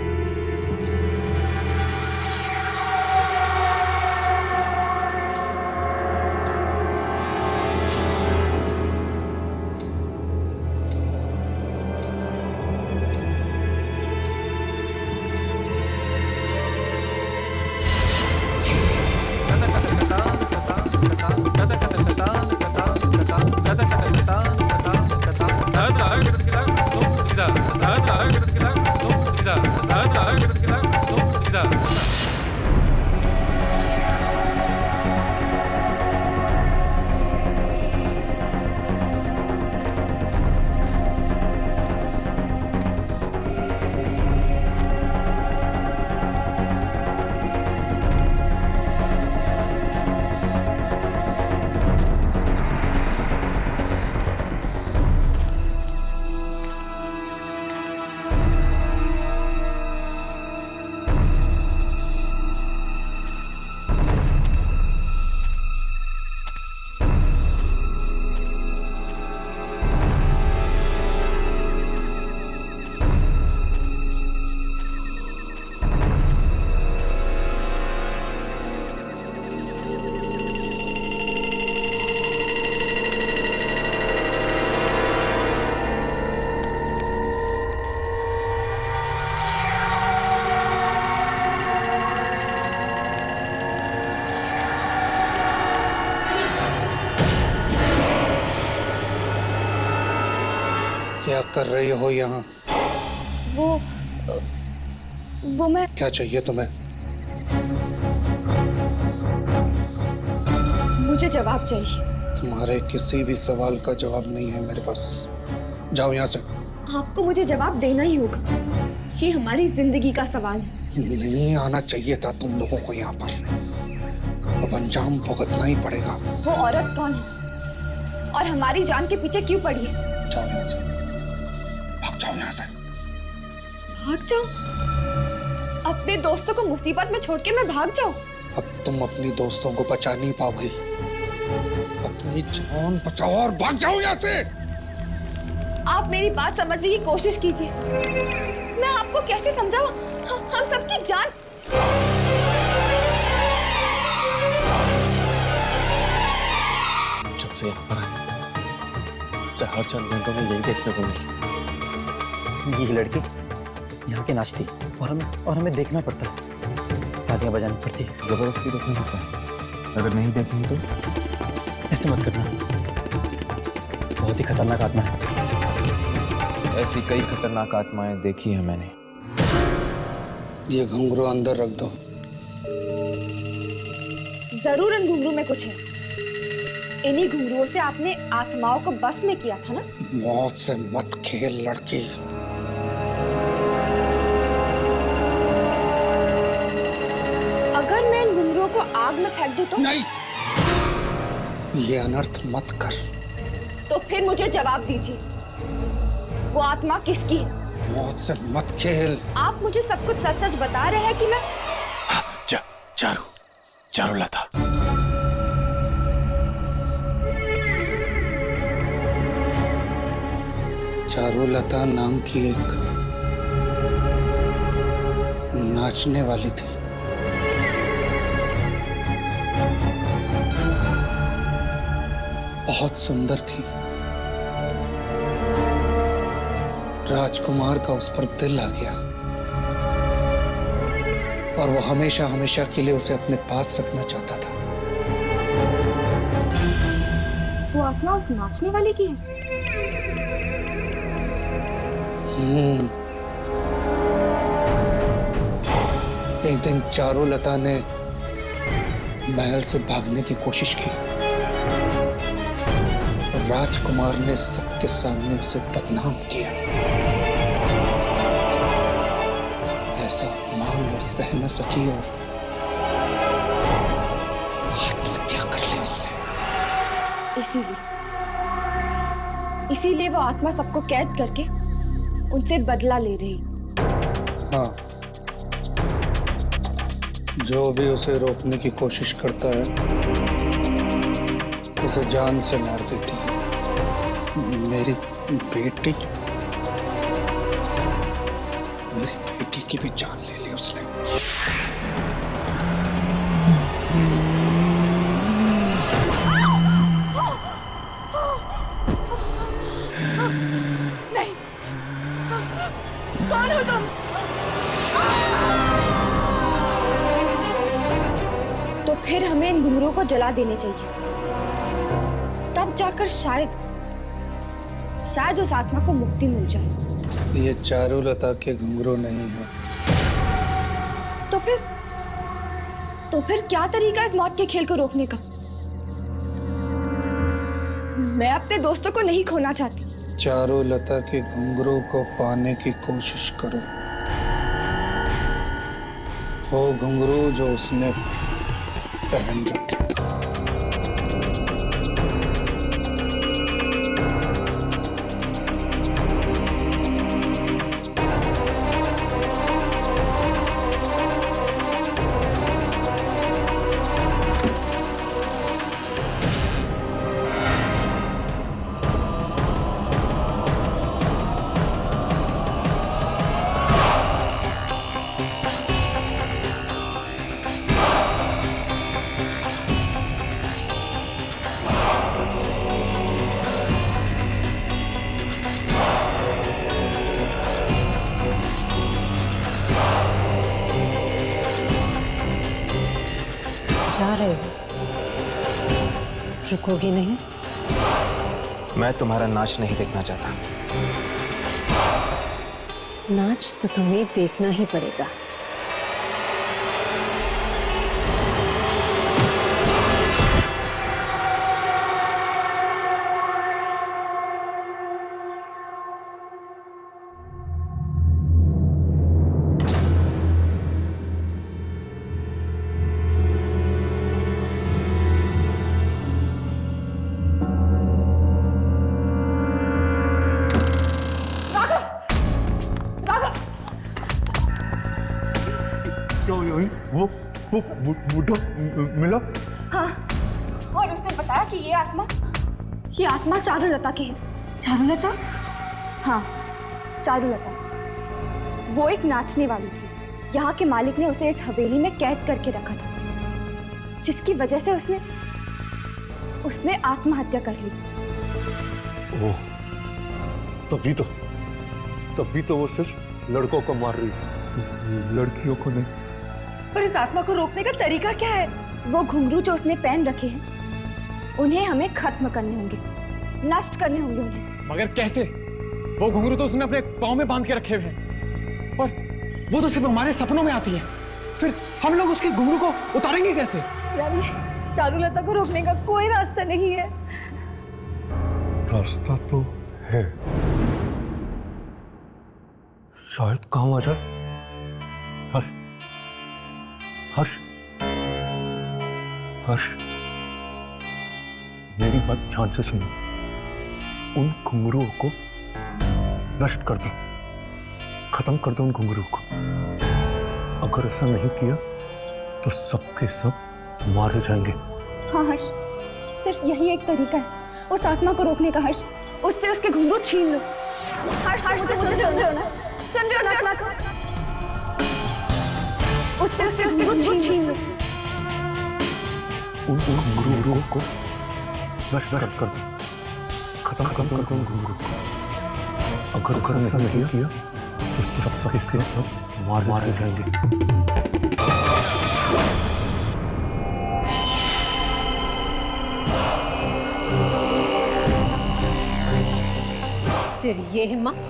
क्या कर रही हो यहाँ? वो मैं क्या चाहिए तुम्हें? मुझे जवाब चाहिए। तुम्हारे किसी भी सवाल का जवाब नहीं है मेरे पास। जाओ यहाँ से। आपको मुझे जवाब देना ही होगा। ये हमारी जिंदगी का सवाल है। नहीं आना चाहिए था तुम लोगों को यहाँ पर। अब अंजाम भुगतना ही पड़ेगा। वो औरत कौन है और हमारी जान के पीछे क्यों पड़ी है? जाओ यहाँ से, भाग जाओ यहाँ से। भाग जाओ? अपने दोस्तों को मुसीबत में छोड़ के मैं भाग जाऊं? अब तुम अपनी दोस्तों को बचा नहीं पाओगी। अपनी जान बचाओ और भाग जाओ यहाँ से। आप मेरी बात समझने की कोशिश कीजिए। मैं आपको कैसे समझाऊं? हम सबकी जान। जब से यहाँ पर आए से हर चंद घंटों में यही देखने को मिली। ये लड़की यहाँ के नाचती और हमें देखना पड़ता है। तालियां बजानी पड़ती है। जबरदस्ती देखना पड़ता है। अगर नहीं देखेंगे तो ऐसे मत करना। बहुत ही खतरनाक आत्मा है। ऐसी कई खतरनाक आत्माएं देखी है मैंने। ये घुंघरू अंदर रख दो। जरूर इन घुंघरू में कुछ है। इन्हीं घुंघरुओं से आपने आत्माओं को बस में किया था ना? मौत से मत खेल लड़की। अगर मैं इन घुंघरुओं को आग में फेंक दूं तो? नहीं, ये अनर्थ मत कर। तो फिर मुझे जवाब दीजिए, वो आत्मा किसकी है? मौत से मत खेल। आप मुझे सब कुछ सच सच बता रहे हैं कि मैं चारुलता। चारुलता नाम की एक नाचने वाली थी। बहुत सुंदर थी। राजकुमार का उस पर दिल आ गया और वो हमेशा हमेशा के लिए उसे अपने पास रखना चाहता था। वो आत्मा उस नाचने वाले की है? एक दिन चारुलता ने महल से भागने की कोशिश की। राजकुमार ने सबके सामने उसे बदनाम किया। सह न सकी और आत्महत्या कर ली उसने। इसीलिए वो आत्मा सबको कैद करके उनसे बदला ले रही। हाँ, जो भी उसे रोकने की कोशिश करता है उसे जान से मार देती है। मेरी बेटी की भी जान ले ली उसने। नहीं, कौन हो तुम? तो फिर हमें इन घुंघरुओं को जला देने चाहिए, तब जाकर शायद उस आत्मा को मुक्ति मिल जाए। ये चारुलता के घुंघरू नहीं है। तो फिर क्या तरीका इस मौत के खेल को रोकने का? मैं अपने दोस्तों को नहीं खोना चाहती। चारुलता के घुंघरू को पाने की कोशिश करो। वो घुंघरू जो उसने पहन रखे। जा रहे हो? रुकोगे नहीं? मैं तुम्हारा नाच नहीं देखना चाहता। नाच तो तुम्हें देखना ही पड़ेगा। वो बुढ़ा मिला? हाँ, और उसने बताया कि ये आत्मा चारुलता की है। चारुलता? हाँ, चारुलता। वो एक नाचने वाली थी। यहाँ के मालिक ने उसे इस हवेली में कैद करके रखा था, जिसकी वजह से उसने आत्महत्या कर ली। ओह, तभी तो वो सिर्फ लड़कों को मार रही है, लड़कियों को नहीं। पर इस आत्मा को रोकने का तरीका क्या है? वो घुंघरू जो उसने पहन रखे हैं, उन्हें हमें खत्म करने होंगे, नष्ट करने होंगे उन्हें। मगर कैसे? वो घुंघरू तो उसने अपने पाँव में बांध के रखे हुए हैं, और वो तो सिर्फ हमारे सपनों में आती है। फिर हम लोग उसके घुंघरू को उतारेंगे कैसे? यानी चारुलता को रोकने का कोई रास्ता नहीं है। रास्ता तो है, शायद काम आ जाए। हर्ष, मेरी बात ध्यान से सुनो। उन घुंघरुओं को नष्ट कर दो, खत्म कर दो उन घुंघरुओं को। अगर ऐसा नहीं किया तो सबके सब मारे जाएंगे। हाँ हर्ष, सिर्फ यही एक तरीका है उस आत्मा को रोकने का। हर्ष, उससे उसके घुंघरू छीन लो। हर्ष, सुन रहे हो ना? आत्मा को उससे उसके घुंघरू छीन लो। उन घुंघरुओं को नष्ट कर दो, खत्म कर दो उन घुंघरुओं को। अगर ऐसा नहीं किया तो सबके सब मारे जाएंगे। तेरी ये हिम्मत?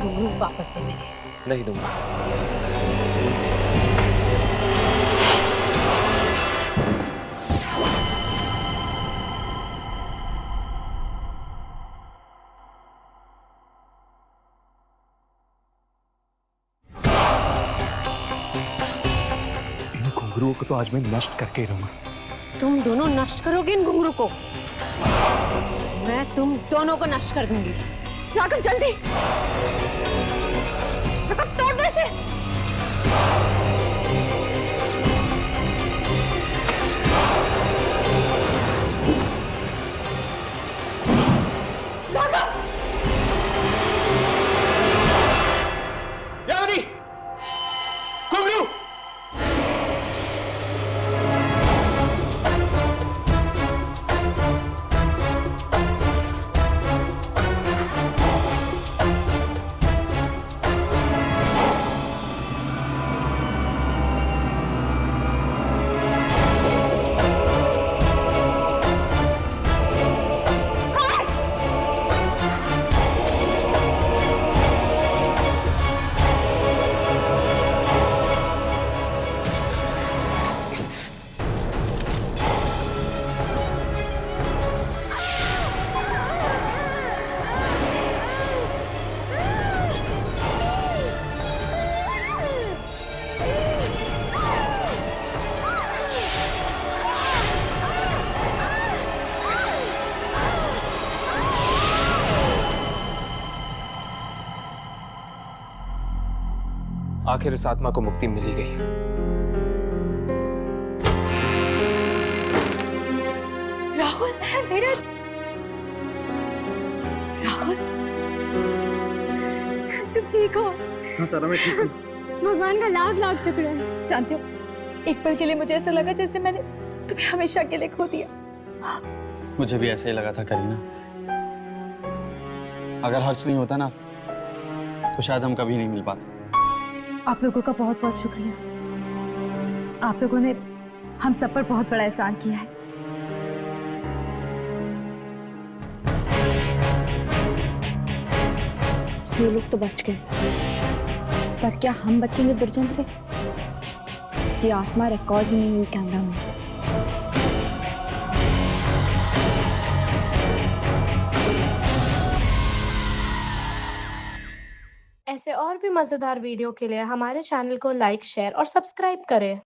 घुंघरू वापस दे मेरे। नहीं दूंगा। तो आज मैं नष्ट करके ही रहूंगा। तुम दोनों नष्ट करोगे इन घुंघरू को, मैं तुम दोनों को नष्ट कर दूंगी। राघव जल्दी, राघव तोड़ दो इसे। यामिनी, घुंघरू। आखिर इस आत्मा को मुक्ति मिल ही गई। राहुल, मेरा राहुल, तुम ठीक हो? हाँ सारा, मैं ठीक हूँ। भगवान का लाख लाख शुक्र है। जानते हो, एक पल के लिए मुझे ऐसा लगा जैसे मैंने तुम्हें हमेशा के लिए खो दिया। मुझे भी ऐसा ही लगा था करीना। अगर हर्ष नहीं होता ना तो शायद हम कभी नहीं मिल पाते। आप लोगों का बहुत बहुत शुक्रिया। आप लोगों ने हम सब पर बहुत बड़ा एहसान किया है। ये लोग तो बच गए, पर क्या हम बचेंगे दुर्जन से? ये आत्मा रिकॉर्ड ही नहीं हुई कैमरा में। ऐसे और भी मजेदार वीडियो के लिए हमारे चैनल को लाइक, शेयर और सब्सक्राइब करें।